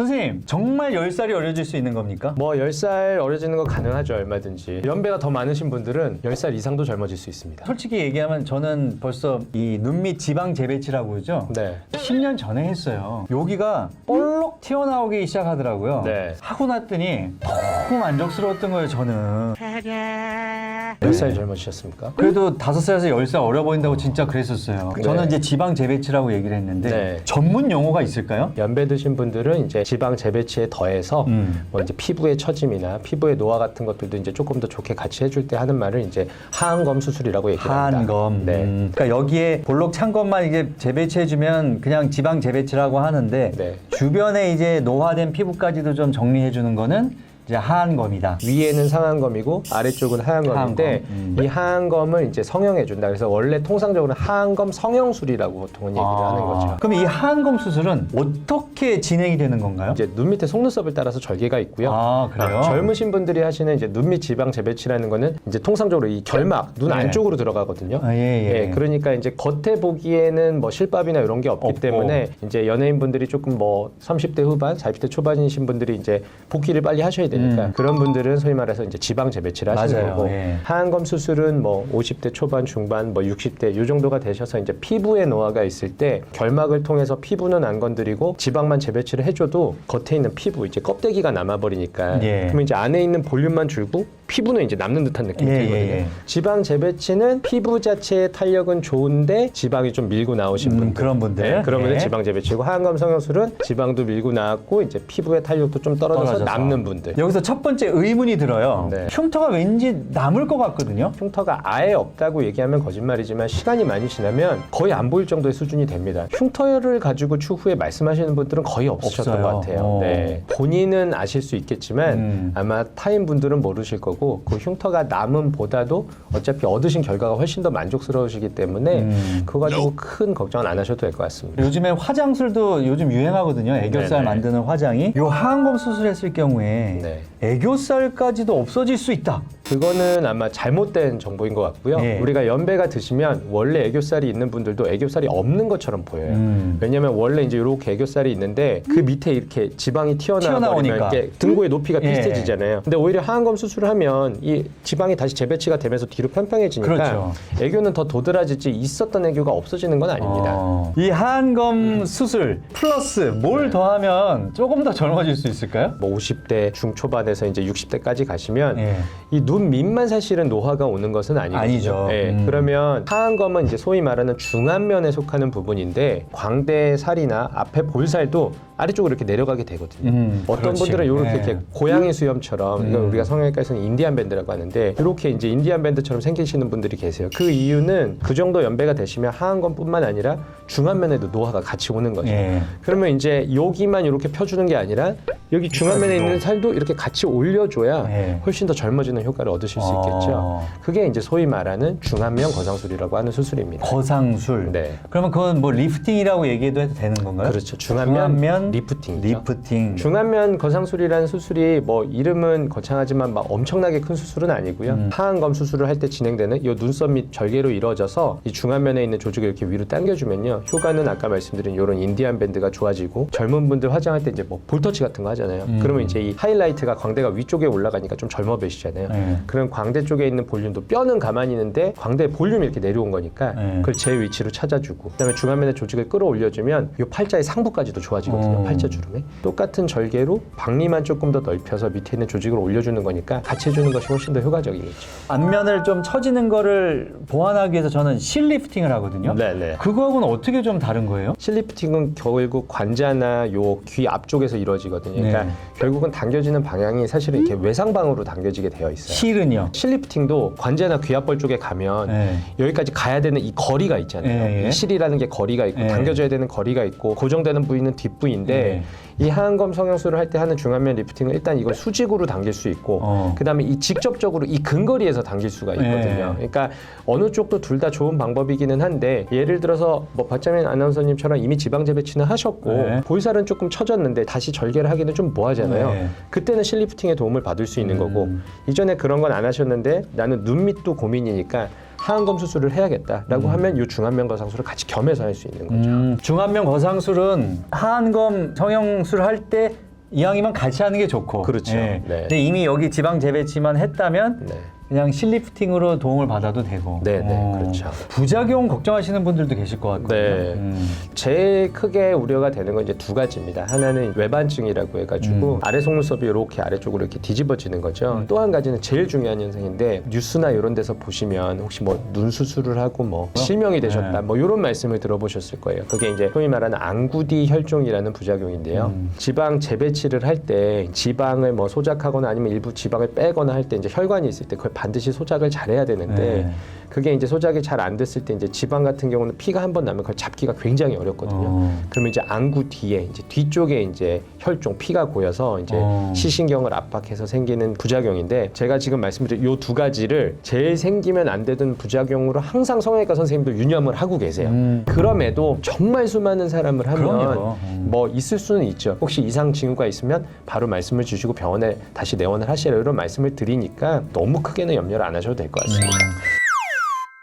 선생님, 정말 10살이 어려질 수 있는 겁니까? 뭐 10살 어려지는 거 가능하죠, 얼마든지. 연배가 더 많으신 분들은 10살 이상도 젊어질 수 있습니다. 솔직히 얘기하면 저는 벌써 이 눈 밑 지방 재배치라고 그러죠? 네. 10년 전에 했어요. 여기가 볼록 튀어나오기 시작하더라고요. 네. 하고 났더니 너무 만족스러웠던 거예요, 저는. 몇 살 젊어지셨습니까? 그래도 5살에서 10살 어려 보인다고 진짜 그랬었어요. 네. 저는 이제 지방 재배치라고 얘기를 했는데 네. 전문 용어가 있을까요? 연배 드신 분들은 이제 지방 재배치에 더해서 뭐 이제 피부의 처짐이나 피부의 노화 같은 것들도 이제 조금 더 좋게 같이 해줄 때 하는 말을 이제 하안검 수술이라고 얘기를 합니다. 하안검. 네. 그러니까 여기에 볼록 찬 것만 이제 재배치해주면 그냥 지방 재배치라고 하는데 네. 주변에 이제 노화된 피부까지도 좀 정리해주는 거는 이제 하안검이다. 위에는 상안검이고 아래쪽은 하안검인데 하안검. 이 하안검을 이제 성형해준다. 그래서 원래 통상적으로 하안검 성형술이라고 보통은 얘기를 하는 거죠. 그럼 이 하안검 수술은 어떻게 진행이 되는 건가요? 이제 눈 밑에 속눈썹을 따라서 절개가 있고요. 아, 그래요? 젊으신 분들이 하시는 이제 눈 밑 지방 재배치라는 거는 이제 통상적으로 이 결막, 눈 네. 안쪽으로 들어가거든요. 아, 예. 그러니까 이제 겉에 보기에는 뭐 실밥이나 이런 게 없기 없고. 때문에 이제 연예인분들이 조금 뭐 30대 후반, 40대 초반이신 분들이 이제 복귀를 빨리 하셔야 되니까 그런 분들은 소위 말해서 이제 지방 재배치를 하시는 맞아요. 거고 예. 하안검 수술은 뭐 50대 초반, 중반, 뭐 60대 이 정도가 되셔서 이제 피부에 노화가 있을 때 결막을 통해서 피부는 안 건드리고 지방만 재배치를 해줘도 겉에 있는 피부 이제 껍데기가 남아버리니까 예. 그러면 이제 안에 있는 볼륨만 줄고 피부는 이제 남는 듯한 느낌이 예, 들거든요. 예. 지방 재배치는 피부 자체의 탄력은 좋은데 지방이 좀 밀고 나오신 분들 그런 분들. 그런 분들 예. 지방 재배치고 하안검 성형술은 지방도 밀고 나왔고 이제 피부의 탄력도 좀 떨어져서 남는 분들. 여기서 첫 번째 의문이 들어요. 네. 흉터가 왠지 남을 것 같거든요. 흉터가 아예 없다고 얘기하면 거짓말이지만 시간이 많이 지나면 거의 안 보일 정도의 수준이 됩니다. 흉터를 가지고 추후에 말씀하시는 분들은 거의 없으셨던 없어요. 것 같아요. 네. 본인은 아실 수 있겠지만 아마 타인 분들은 모르실 거고 그 흉터가 남음보다도 어차피 얻으신 결과가 훨씬 더 만족스러우시기 때문에 그거 가지고 큰 걱정은 안 하셔도 될 것 같습니다. 요즘에 화장술도 요즘 유행하거든요. 애교살 네네. 만드는 화장이. 요 하안검 수술했을 경우에 네. 애교살까지도 없어질 수 있다. 그거는 아마 잘못된 정보인 것 같고요. 예. 우리가 연배가 드시면 원래 애교살이 있는 분들도 애교살이 없는 것처럼 보여요. 왜냐면 원래 이제 이렇게 애교살이 있는데 그 밑에 이렇게 지방이 튀어나오니까 튀어나오니까. 이렇게 등고의 높이가 예. 비슷해지잖아요. 근데 오히려 하안검 수술을 하면 이 지방이 다시 재배치가 되면서 뒤로 평평해지니까 그렇죠. 애교는 더 도드라지지 있었던 애교가 없어지는 건 아닙니다. 이 하안검 수술 플러스 뭘 더하면 조금 더 젊어질 수 있을까요? 뭐 50대 중초반에서 이제 60대까지 가시면 예. 이 눈 밑만 사실은 노화가 오는 것은 아니거든요. 아니죠. 그러면 하안검은 이제 소위 말하는 중안면에 속하는 부분인데 광대 살이나 앞에 볼살도 아래쪽으로 이렇게 내려가게 되거든요. 어떤 그렇지. 분들은 이렇게 예. 이렇게 고양이 수염처럼 이건 우리가 성형외과에서는 인디안 밴드라고 하는데 이렇게 이제 인디안 밴드처럼 생기시는 분들이 계세요. 그 이유는 그 정도 연배가 되시면 하안검뿐만 아니라 중안면에도 노화가 같이 오는 거죠. 예. 그러면 이제 여기만 이렇게 펴주는 게 아니라 여기 중안면에 있는 살도 이렇게 같이 올려줘야 예. 훨씬 더 젊어지는 효과를 얻으실 수 있겠죠. 그게 이제 소위 말하는 중안면 거상술이라고 하는 수술입니다. 거상술. 네. 그러면 그건 뭐 리프팅이라고 얘기해도 되는 건가요? 그렇죠. 중안면 리프팅이죠. 리프팅. 중안면 거상술이라는 수술이 뭐 이름은 거창하지만 막 엄청나게 큰 수술은 아니고요. 하안검 수술을 할 때 진행되는 이 눈썹 밑 절개로 이루어져서 이 중안면에 있는 조직을 이렇게 위로 당겨주면요. 효과는 아까 말씀드린 이런 인디안 밴드가 좋아지고 젊은 분들 화장할 때 이제 뭐 볼터치 같은 거 하잖아요. 그러면 이제 이 하이라이트가 광대가 위쪽에 올라가니까 좀 젊어 보이시잖아요. 그럼 광대 쪽에 있는 볼륨도 뼈는 가만히 있는데 광대 볼륨이 이렇게 내려온 거니까 그걸 제 위치로 찾아주고 그다음에 중안면의 조직을 끌어올려주면 이 팔자의 상부까지도 좋아지거든요. 팔자 주름에 똑같은 절개로 박리만 조금 더 넓혀서 밑에 있는 조직을 올려주는 거니까 같이 해주는 것이 훨씬 더 효과적이겠죠. 안면을 좀 처지는 거를 보완하기 위해서 저는 실리프팅을 하거든요. 네네. 그거하고는 어떻게 좀 다른 거예요? 실리프팅은 결국 관자나 요 귀 앞쪽에서 이루어지거든요. 그러니까 결국은 당겨지는 방향이 사실은 이렇게 외상방으로 당겨지게 되어 있어요. 실은요? 실리프팅도 관자나 귀압벌 쪽에 가면 여기까지 가야 되는 이 거리가 있잖아요. 이 실이라는 게 거리가 있고 당겨져야 되는 거리가 있고 고정되는 부위는 뒷부위인데 이 하안검 성형술을 할 때 하는 중안면 리프팅은 일단 이걸 수직으로 당길 수 있고 그다음에 이 직접적으로 이 근거리에서 당길 수가 있거든요. 그러니까 어느 쪽도 둘 다 좋은 방법이기는 한데 예를 들어서 뭐 박자민 아나운서님처럼 이미 지방 재배치는 하셨고 볼살은 조금 처졌는데 다시 절개를 하기는 좀 뭐하잖아요. 그때는 실리프팅의 도움을 받을 수 있는 거고 이전에 그런 건 안 하셨는데 나는 눈 밑도 고민이니까 하안검 수술을 해야겠다라고 하면 이 중안면 거상술을 같이 겸해서 할 수 있는 거죠. 중안면 거상술은 하안검 성형술 할 때 이왕이면 같이 하는 게 좋고. 그렇죠. 예. 네. 근데 이미 여기 지방 재배치만 했다면 네. 그냥 실리프팅으로 도움을 받아도 되고. 네, 그렇죠. 부작용 걱정하시는 분들도 계실 것 같거든요. 네. 제일 크게 우려가 되는 건 이제 두 가지입니다. 하나는 외반증이라고 해가지고 아래 속눈썹이 이렇게 아래쪽으로 이렇게 뒤집어지는 거죠. 또 한 가지는 제일 중요한 현상인데 뉴스나 이런 데서 보시면 혹시 뭐 눈 수술을 하고 뭐 실명이 되셨다 뭐 이런 말씀을 들어보셨을 거예요. 그게 이제 소위 말하는 안구뒤 혈종이라는 부작용인데요. 지방 재배치를 할 때 지방을 뭐 소작하거나 아니면 일부 지방을 빼거나 할 때 이제 혈관이 있을 때 그걸 반드시 소작을 잘해야 되는데 그게 이제 소작이 잘 안 됐을 때 이제 지방 같은 경우는 피가 한 번 나면 그걸 잡기가 굉장히 어렵거든요. 그러면 이제 안구 뒤에 이제 뒤쪽에 이제 혈종 피가 고여서 이제 시신경을 압박해서 생기는 부작용인데 제가 지금 말씀드린 요 두 가지를 제일 생기면 안 되던 부작용으로 항상 성형외과 선생님도 유념을 하고 계세요. 그럼에도 정말 수많은 사람을 하면 그럼요. 뭐 있을 수는 있죠. 혹시 이상 징후가 있으면 바로 말씀을 주시고 병원에 다시 내원을 하시라 이런 말씀을 드리니까 너무 크게는 염려를 안 하셔도 될 것 같습니다.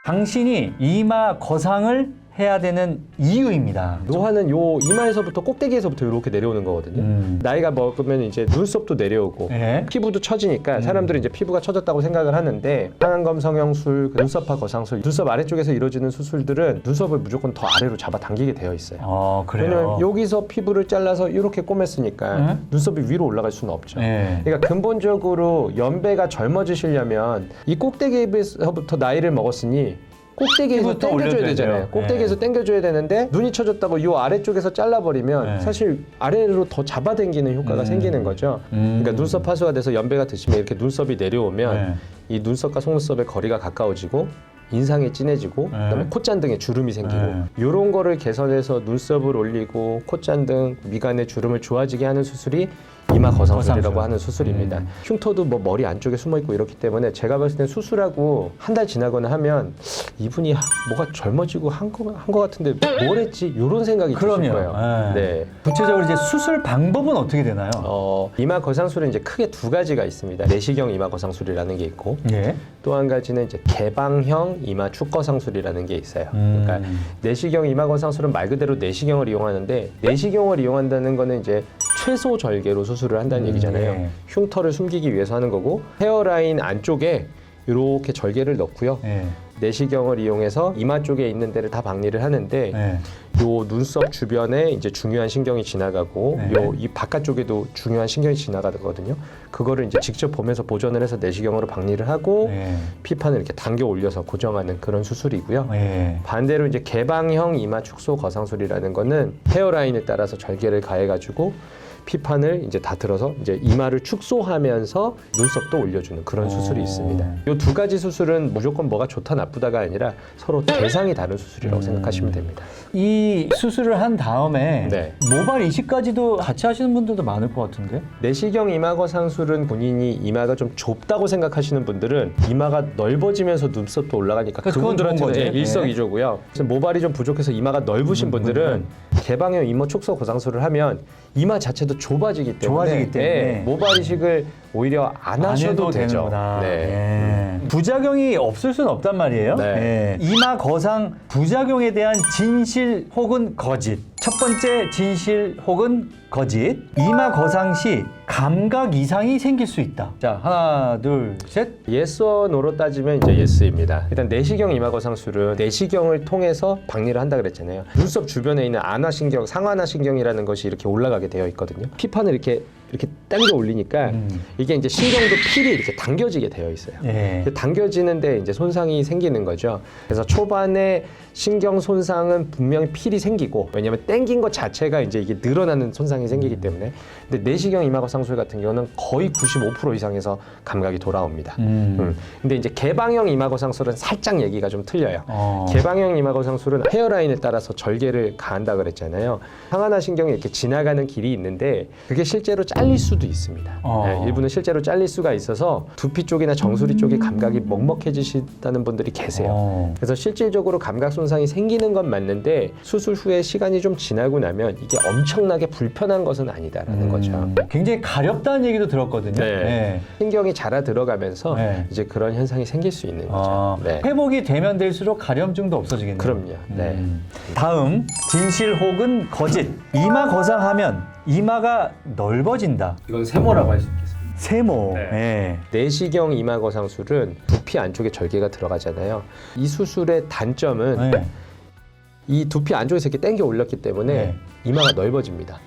당신이 이마 거상을 해야 되는 이유입니다. 노화는 요 이마에서부터 꼭대기에서부터 이렇게 내려오는 거거든요. 나이가 먹으면 이제 눈썹도 내려오고 네. 피부도 처지니까 사람들이 이제 피부가 처졌다고 생각을 하는데 하안검 성형술, 눈썹화 거상술, 눈썹 아래쪽에서 이루어지는 수술들은 눈썹을 무조건 더 아래로 잡아당기게 되어 있어요. 그래요. 왜냐면 여기서 피부를 잘라서 이렇게 꼬맸으니까 눈썹이 위로 올라갈 수는 없죠. 네. 그러니까 근본적으로 연배가 젊어지시려면 이 꼭대기에서부터 나이를 먹었으니 꼭대기에서 피부부터 당겨줘야 올려줘야 되잖아요. 돼요. 꼭대기에서 당겨줘야 되는데 눈이 처졌다고 이 아래쪽에서 잘라버리면 네. 사실 아래로 더 잡아당기는 효과가 생기는 거죠. 그러니까 눈썹 하수가 돼서 연배가 드시면 이렇게 눈썹이 내려오면 이 눈썹과 속눈썹의 거리가 가까워지고 인상이 진해지고 그다음에 콧잔등에 주름이 생기고 이런 거를 개선해서 눈썹을 올리고 콧잔등, 미간의 주름을 좋아지게 하는 수술이 이마 거상술이라고 거상술. 하는 수술입니다. 흉터도 뭐 머리 안쪽에 숨어 있고 이렇기 때문에 제가 봤을 때 수술하고 한 달 지나거나 하면 이분이 뭐가 젊어지고 한 거 같은데 뭘 했지? 이런 생각이 드실 그럼요. 거예요. 네. 구체적으로 이제 수술 방법은 어떻게 되나요? 이마 거상술은 이제 크게 두 가지가 있습니다. 내시경 이마 거상술이라는 게 있고 예. 또 한 가지는 이제 개방형 이마 축거상술이라는 게 있어요. 그러니까 내시경 이마 거상술은 말 그대로 내시경을 이용하는데 내시경을 이용한다는 거는 이제 최소 절개로 수술을 한다는 얘기잖아요. 예. 흉터를 숨기기 위해서 하는 거고 헤어라인 안쪽에 이렇게 절개를 넣고요. 예. 내시경을 이용해서 이마 쪽에 있는 데를 다 박리를 하는데 예. 요 눈썹 주변에 이제 중요한 신경이 지나가고 네. 요 이 바깥쪽에도 중요한 신경이 지나가거든요. 그거를 이제 직접 보면서 보존을 해서 내시경으로 박리를 하고 예. 피판을 이렇게 당겨 올려서 고정하는 그런 수술이고요. 예. 반대로 이제 개방형 이마 축소 거상술이라는 거는 헤어라인에 따라서 절개를 가해가지고 피판을 이제 다 들어서 이제 이마를 축소하면서 눈썹도 올려주는 그런 수술이 있습니다. 이 두 가지 수술은 무조건 뭐가 좋다 나쁘다가 아니라 서로 대상이 다른 수술이라고 생각하시면 됩니다. 이 수술을 한 다음에 네. 모발 이식까지도 같이 하시는 분들도 많을 것 같은데? 내시경 이마 거상술은 본인이 이마가 좀 좁다고 생각하시는 분들은 이마가 넓어지면서 눈썹도 올라가니까 그건 좋은 그분들한테는 거지. 일석이조고요. 그래서 모발이 좀 부족해서 이마가 넓으신 분들은 개방형 이마 축소 거상술을 하면 이마 자체도 좁아지기 때문에, 네, 모발 이식을 오히려 안 하셔도 되죠. 되는구나. 네. 예. 부작용이 없을 수는 없단 말이에요. 네. 예. 이마 거상 부작용에 대한 진실 혹은 거짓. 첫 번째 진실 혹은 거짓. 이마 거상 시 감각 이상이 생길 수 있다. 자, 하나, 둘, 셋. yes or no로 따지면 이제 yes입니다. 일단 내시경 이마 거상술은 내시경을 통해서 박리를 한다 그랬잖아요. 눈썹 주변에 있는 안화신경, 상안화신경이라는 것이 이렇게 올라가게 되어 있거든요. 피판을 이렇게 당겨 올리니까 이게 이제 신경도 필이 이렇게 당겨지게 되어 있어요. 예. 당겨지는데 이제 손상이 생기는 거죠. 그래서 초반에 신경 손상은 분명히 필이 생기고, 왜냐하면 당긴 것 자체가 이제 이게 늘어나는 손상이 생기기 때문에. 근데 내시경 이마 거상술 같은 경우는 거의 95% 이상에서 감각이 돌아옵니다. 근데 이제 개방형 이마 거상술은 살짝 얘기가 좀 틀려요. 개방형 이마 거상술은 헤어라인에 따라서 절개를 가한다 그랬잖아요. 상안화 신경이 이렇게 지나가는 길이 있는데 그게 실제로 잘릴 수도 있습니다. 네, 일부는 실제로 잘릴 수가 있어서 두피 쪽이나 정수리 쪽이 감각이 먹먹해지시다는 분들이 계세요. 그래서 실질적으로 감각 손상이 생기는 건 맞는데 수술 후에 시간이 좀 지나고 나면 이게 엄청나게 불편한 것은 아니다라는 거죠. 굉장히 가렵다는 얘기도 들었거든요. 네. 신경이 자라 들어가면서 네. 이제 그런 현상이 생길 수 있는 거죠. 네. 회복이 되면 될수록 가려움증도 없어지겠네요. 그럼요. 네. 다음 진실 혹은 거짓. 이마 거상하면 이마가 넓어진다. 이건 세모라고 할 수 있겠습니다. 세모. 네. 예. 내시경 이마 거상술은 두피 안쪽에 절개가 들어가잖아요. 이 수술의 단점은 네. 이 두피 안쪽에서 이렇게 당겨 올렸기 때문에 네. 이마가 넓어집니다.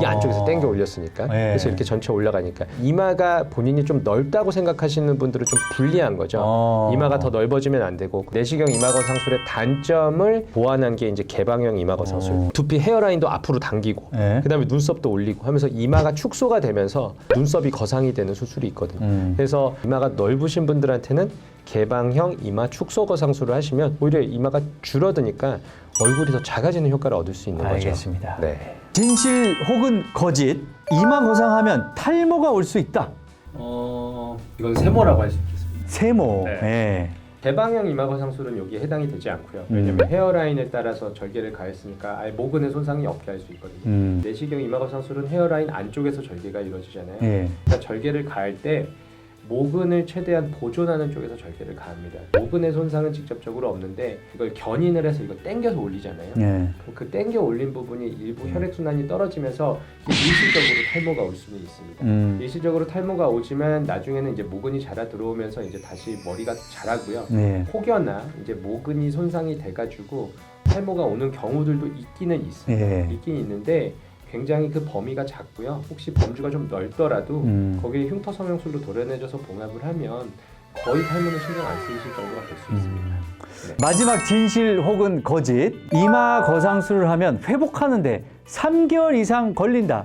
이 안쪽에서 당겨 올렸으니까. 네. 그래서 이렇게 전체 올라가니까 이마가 본인이 좀 넓다고 생각하시는 분들은 좀 불리한 거죠. 이마가 더 넓어지면 안 되고 내시경 이마 거상술의 단점을 보완한 게 이제 개방형 이마 거상술. 두피 헤어라인도 앞으로 당기고 네. 그다음에 눈썹도 올리고 하면서 이마가 축소가 되면서 눈썹이 거상이 되는 수술이 있거든요. 그래서 이마가 넓으신 분들한테는 개방형 이마 축소 거상술을 하시면 오히려 이마가 줄어드니까 얼굴이 더 작아지는 효과를 얻을 수 있는 거죠. 알겠습니다. 네. 진실 혹은 거짓. 이마 거상하면 탈모가 올 수 있다. 이건 세모라고 할 수 있겠습니다. 세모. 네. 예. 개방형 이마 거상술은 여기에 해당이 되지 않고요. 왜냐면 헤어라인에 따라서 절개를 가했으니까 아예 모근의 손상이 없게 할 수 있거든요. 내시경 이마 거상술은 헤어라인 안쪽에서 절개가 이루어지잖아요. 예. 그러니까 절개를 가할 때 모근을 최대한 보존하는 쪽에서 절개를 가합니다. 모근의 손상은 직접적으로 없는데 이걸 견인을 해서 이걸 당겨서 올리잖아요. 예. 그럼 그 당겨 올린 부분이 일부 혈액순환이 떨어지면서 일시적으로 탈모가 올 수는 있습니다. 일시적으로 탈모가 오지만 나중에는 이제 모근이 자라 들어오면서 이제 다시 머리가 자라고요. 예. 혹여나 이제 모근이 손상이 돼가지고 탈모가 오는 경우들도 있기는 있어요. 예. 있긴 있는데 굉장히 그 범위가 작고요. 혹시 범주가 좀 넓더라도 거기에 흉터 성형술로 도려내줘서 봉합을 하면 거의 탈모는 신경 안 쓰이실 정도가 될 수 있습니다. 네. 마지막 진실 혹은 거짓. 이마 거상술을 하면 회복하는데 3개월 이상 걸린다.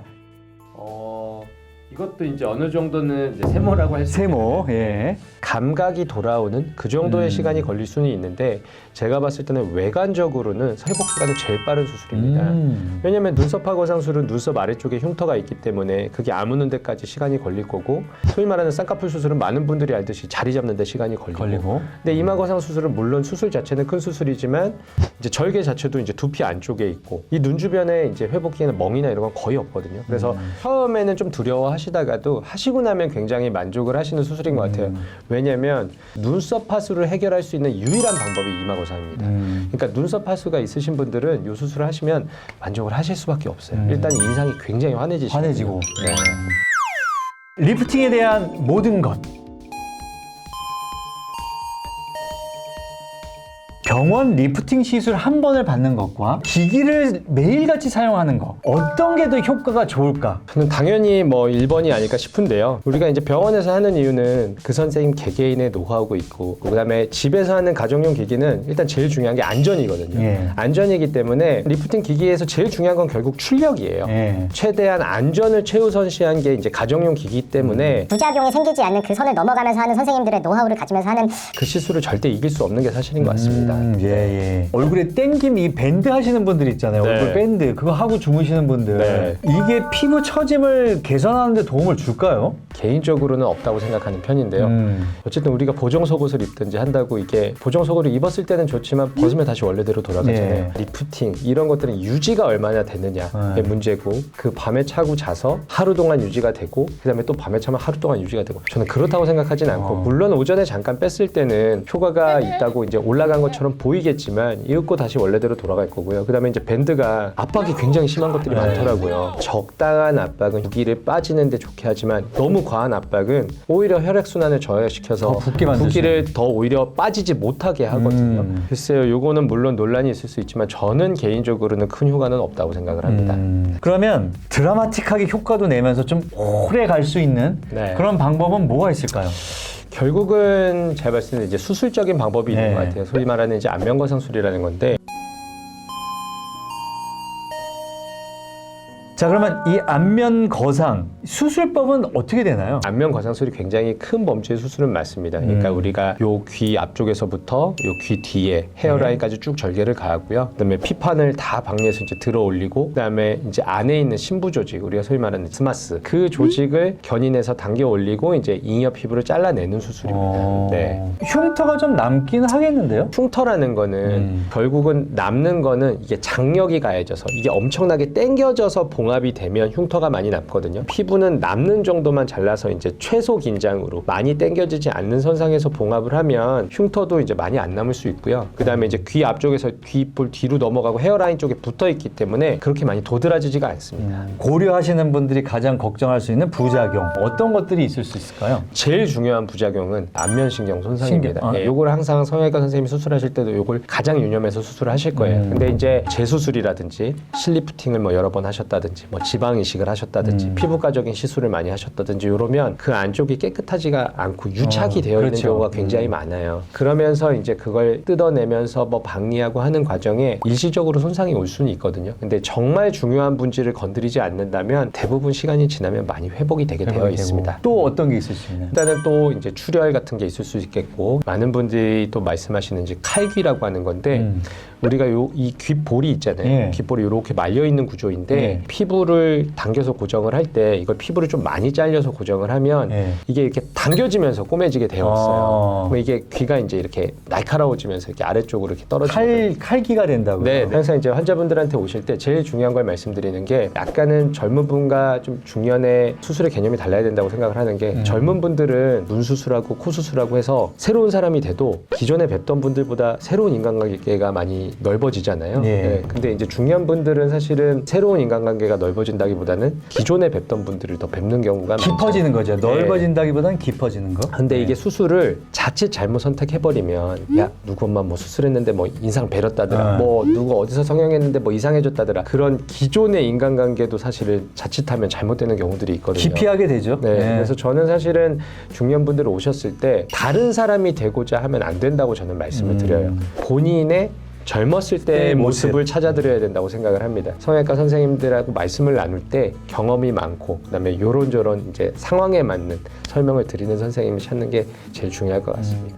이것도 이제 어느 정도는 이제 세모라고 할 수 세모. 예. 감각이 돌아오는 그 정도의 시간이 걸릴 수는 있는데 제가 봤을 때는 외관적으로는 회복 시간이 제일 빠른 수술입니다. 왜냐하면 눈썹하 거상술은 눈썹 아래쪽에 흉터가 있기 때문에 그게 아무는 데까지 시간이 걸릴 거고 소위 말하는 쌍꺼풀 수술은 많은 분들이 알듯이 자리 잡는 데 시간이 걸리고. 근데 이마 거상 수술은 물론 수술 자체는 큰 수술이지만 이제 절개 자체도 이제 두피 안쪽에 있고 이 눈 주변에 이제 회복 기에는 멍이나 이런 건 거의 없거든요. 그래서 처음에는 좀 두려워하시다가도 하시고 나면 굉장히 만족을 하시는 수술인 것 같아요. 왜냐하면 눈썹 파수를 해결할 수 있는 유일한 방법이 이마 거상입니다. 그러니까 눈썹 파수가 있으신 분들은 이 수술을 하시면 만족을 하실 수밖에 없어요. 일단 인상이 굉장히 환해지고. 네. 리프팅에 대한 모든 것. 병원 리프팅 시술 한 번을 받는 것과 기기를 매일같이 사용하는 것, 어떤 게 더 효과가 좋을까? 저는 당연히 뭐 1번이 아닐까 싶은데요. 우리가 이제 병원에서 하는 이유는 그 선생님 개개인의 노하우가 있고 그다음에 집에서 하는 가정용 기기는 일단 제일 중요한 게 안전이거든요. 예. 안전이기 때문에 리프팅 기기에서 제일 중요한 건 결국 출력이에요. 예. 최대한 안전을 최우선시한 게 이제 가정용 기기이기 때문에 부작용이 생기지 않는 그 선을 넘어가면서 하는 선생님들의 노하우를 가지면서 하는 그 시술을 절대 이길 수 없는 게 사실인 것 같습니다. 예. 얼굴에 땡김 이 밴드 하시는 분들 있잖아요. 네. 얼굴 밴드 그거 하고 주무시는 분들. 네. 이게 피부 처짐을 개선하는 데 도움을 줄까요? 개인적으로는 없다고 생각하는 편인데요. 어쨌든 우리가 보정 속옷을 입든지 한다고 이게 보정 속옷을 입었을 때는 좋지만 벗으면 다시 원래대로 돌아가잖아요. 네. 리프팅 이런 것들은 유지가 얼마나 되느냐의 네. 문제고 그 밤에 차고 자서 하루 동안 유지가 되고 그다음에 또 밤에 차면 하루 동안 유지가 되고 저는 그렇다고 생각하진 않고 물론 오전에 잠깐 뺐을 때는 효과가 있다고 이제 올라간 것처럼 보이겠지만 이윽고 다시 원래대로 돌아갈 거고요. 그다음에 이제 밴드가 압박이 굉장히 심한 것들이 많더라고요. 적당한 압박은 유기를 빠지는 데 좋게 하지만 너무 과한 압박은 오히려 혈액순환을 저하시켜서 더 붓게 만들 수 붓기를 더 오히려 빠지지 못하게 하거든요. 글쎄요, 요거는 물론 논란이 있을 수 있지만 저는 개인적으로는 큰 효과는 없다고 생각을 합니다. 그러면 드라마틱하게 효과도 내면서 좀 오래 갈 수 있는 네. 그런 방법은 뭐가 있을까요? 결국은 제가 봤을 때는 이제 수술적인 방법이 있는 네. 것 같아요. 소위 말하는 이제 안면거상술이라는 건데 자, 그러면 이 안면 거상 수술법은 어떻게 되나요? 안면 거상술이 굉장히 큰 범주의 수술은 맞습니다. 그러니까 우리가 요 귀 앞쪽에서부터 요 귀 뒤에 헤어라인까지 쭉 절개를 가하고요. 그다음에 피판을 다 박리에서 이제 들어 올리고, 그다음에 이제 안에 있는 심부 조직, 우리가 소위 말하는 스마스, 그 조직을 견인해서 당겨 올리고 이제 잉여 피부를 잘라내는 수술입니다. 네. 흉터가 좀 남긴 하겠는데요? 흉터라는 거는 결국은 남는 거는 이게 장력이 가해져서 이게 엄청나게 당겨져서 봉합이 되면 흉터가 많이 남거든요. 피부는 남는 정도만 잘라서 이제 최소 긴장으로 많이 당겨지지 않는 선상에서 봉합을 하면 흉터도 이제 많이 안 남을 수 있고요. 그 다음에 이제 귀 앞쪽에서 귀볼 뒤로 넘어가고 헤어라인 쪽에 붙어 있기 때문에 그렇게 많이 도드라지지가 않습니다. 고려하시는 분들이 가장 걱정할 수 있는 부작용 어떤 것들이 있을 수 있을까요? 제일 중요한 부작용은 안면신경 손상입니다. 신경. 예, 요걸 항상 성형외과 선생님이 수술하실 때도 요걸 가장 유념해서 수술하실 거예요. 근데 이제 재수술이라든지 실리프팅을 뭐 여러 번 하셨다든지 뭐 지방 이식을 하셨다든지 피부과적인 시술을 많이 하셨다든지 이러면 그 안쪽이 깨끗하지가 않고 유착이 되어 있는 그렇죠. 경우가 굉장히 많아요. 그러면서 이제 그걸 뜯어내면서 뭐 박리하고 하는 과정에 일시적으로 손상이 올 수는 있거든요. 근데 정말 중요한 분지를 건드리지 않는다면 대부분 시간이 지나면 많이 회복이 되게 되어 있습니다. 또 어떤 게 있을 수 있나요? 일단은 또 이제 출혈 같은 게 있을 수 있겠고, 많은 분들이 또 말씀하시는 이제 칼귀라고 하는 건데 우리가 이 귓볼이 있잖아요. 예. 귓볼이 이렇게 말려 있는 구조인데 예. 피부를 당겨서 고정을 할 때 이걸 피부를 좀 많이 잘려서 고정을 하면 예. 이게 이렇게 당겨지면서 꼬매지게 되어 있어요. 아. 그럼 이게 귀가 이제 이렇게 날카로워지면서 이렇게 아래쪽으로 이렇게 떨어지거든요. 칼기가 된다고요? 네, 항상 이제 환자분들한테 오실 때 제일 중요한 걸 말씀드리는 게, 약간은 젊은 분과 좀 중년의 수술의 개념이 달라야 된다고 생각을 하는 게, 젊은 분들은 눈 수술하고 코 수술하고 해서 새로운 사람이 돼도 기존에 뵙던 분들보다 새로운 인간관계가 많이 넓어지잖아요. 예. 네, 근데 이제 중년 분들은 사실은 새로운 인간관계가 넓어진다기보다는 기존에 뵙던 분들을 더 뵙는 경우가 깊어지는 거죠. 네. 넓어진다기보다는 깊어지는 거. 근데 네. 이게 수술을 자칫 잘못 선택해버리면, 야, 누구 엄마 뭐 수술했는데 뭐 인상 베렸다더라, 뭐 누구 어디서 성형했는데 뭐 이상해졌다더라, 그런 기존의 인간관계도 사실은 자칫하면 잘못되는 경우들이 있거든요. 기피하게 되죠. 네, 그래서 저는 사실은 중년분들 오셨을 때 다른 사람이 되고자 하면 안 된다고 저는 말씀을 드려요. 본인의 젊었을 때의 모습을 찾아드려야 된다고 생각을 합니다. 성형외과 선생님들하고 말씀을 나눌 때 경험이 많고, 그다음에 요런저런 이제 상황에 맞는 설명을 드리는 선생님을 찾는 게 제일 중요할 것 같습니다.